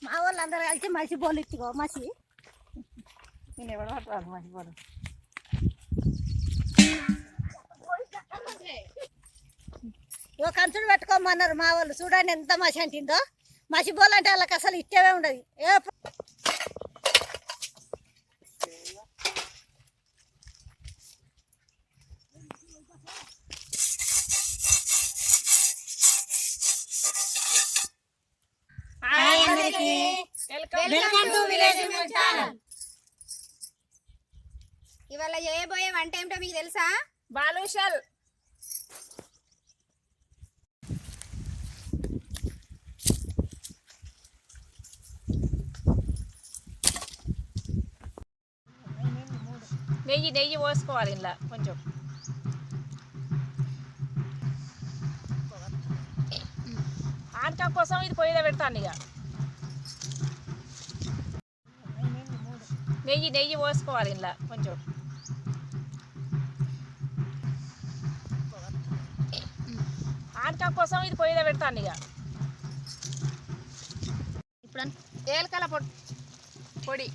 మా వాళ్ళు అందరు కలిసి మసి బోలు ఇచ్చుకో మసి నేను ఎవరు పట్టుకోవాలి మసి బోలు ఓ కంచుడు పెట్టుకోమన్నారు మా వాళ్ళు. చూడండి ఎంత మసి అంటిందో. మసి బోలు అంటే వాళ్ళకి అసలు ఇష్టమే ఉండదు. ఇవాళ చేయబోయే వంట ఏమిటో మీకు తెలుసా? బాలుషల్. నెయ్యి పోసుకోవాలి ఇలా కొంచెం. ఆనక కోసం ఇది పొయ్యిలో పెడతాను. ఇక నెయ్యి పోసుకోవాలి ఇలా కొంచెం. ఆనక కోసం ఇది పొయ్యిలో పెడతాను. ఇక ఇప్పుడు ఏలకల పొడి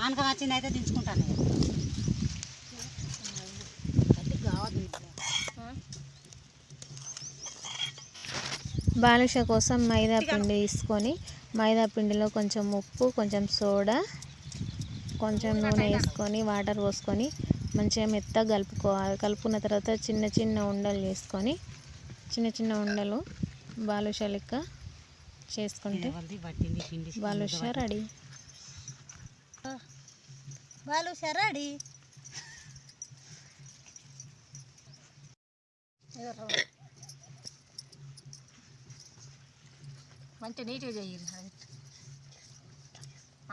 ఆనకం వచ్చింది అయితే దించుకుంటాను. బాలుష కోసం మైదా పిండి తీసుకొని మైదా పిండిలో కొంచెం ఉప్పు, కొంచెం సోడా, కొంచెం నూనె వేసుకొని వాటర్ పోసుకొని మంచిగా మెత్తగా కలుపుకోవాలి. కలుపుకున్న తర్వాత చిన్న చిన్న ఉండలు చేసుకొని చిన్న ఉండలు బాలుష లెక్క చేసుకుంటే బాలుష రెడీ. బాలుష రెడీ. మంచిగా నీట్గా చేయాలి.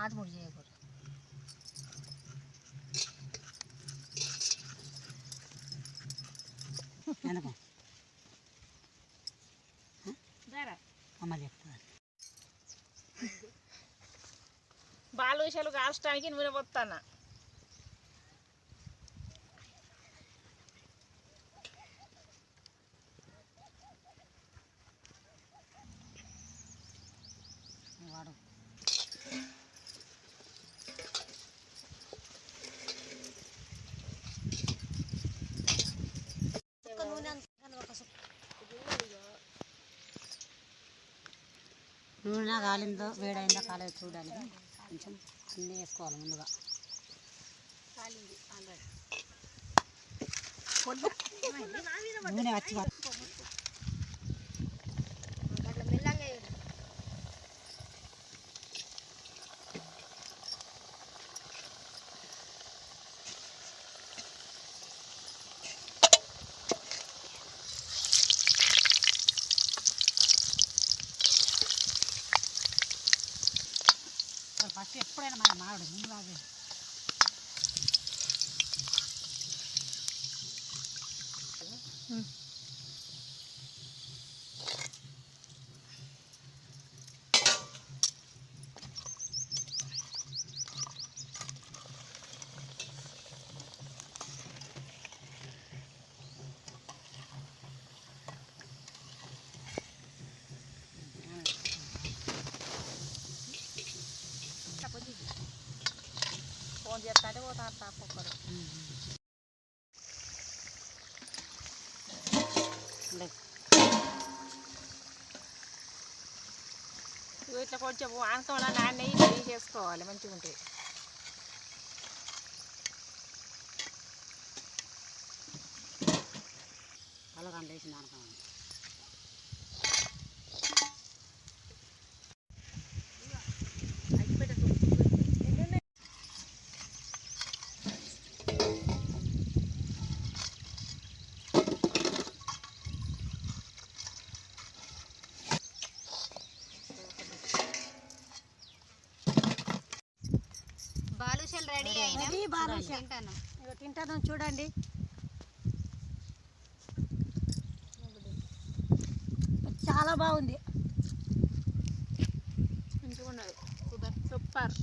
ఆటముడి చేయకూడదు. బాలుషలు కాల్చడానికి నూనె పోస్తాను. నూనె కాలిందో వేడైందో కాలేదు చూడాలి. కొంచెం అన్నీ వేసుకోవాలి ముందుగా. నూనె వచ్చి ఫస్ట్ ఎప్పుడైనా మన మామిడి ముందు రాదు. ఫోన్ చేస్తాంటే పోతాను తాపొక్కరు. ఇట్లా కొంచెం ఆనకంలో నెయ్యి చేసుకోవాలి. మంచిగా ఉంటుంది. అలాగ వేసి ఆనకం రెడీ అయినా తింటాను. చూడండి చాలా బాగుంది. మంచిగా ఉన్నది. సూపర్.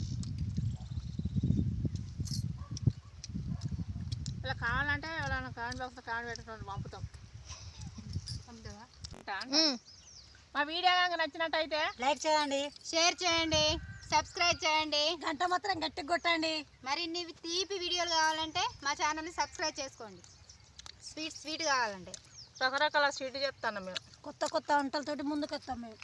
ఇలా కావాలంటే ఎవరైనా కామెంట్ బాక్స్లో కామెంట్ పెట్టడం పంపుతాం. అంట మా వీడియో కనుక నచ్చినట్టయితే లైక్ చేయండి, షేర్ చేయండి, సబ్స్క్రైబ్ చేయండి, గంట మాత్రం గట్టిగా కొట్టండి. మరిన్ని తీపి వీడియోలు కావాలంటే మా ఛానల్ని సబ్స్క్రైబ్ చేసుకోండి. స్వీట్ కావాలంటే రకరకాల స్వీట్ చెప్తాను మేము. కొత్త కొత్త వంటలతోటి ముందుకు వస్తాం మేము.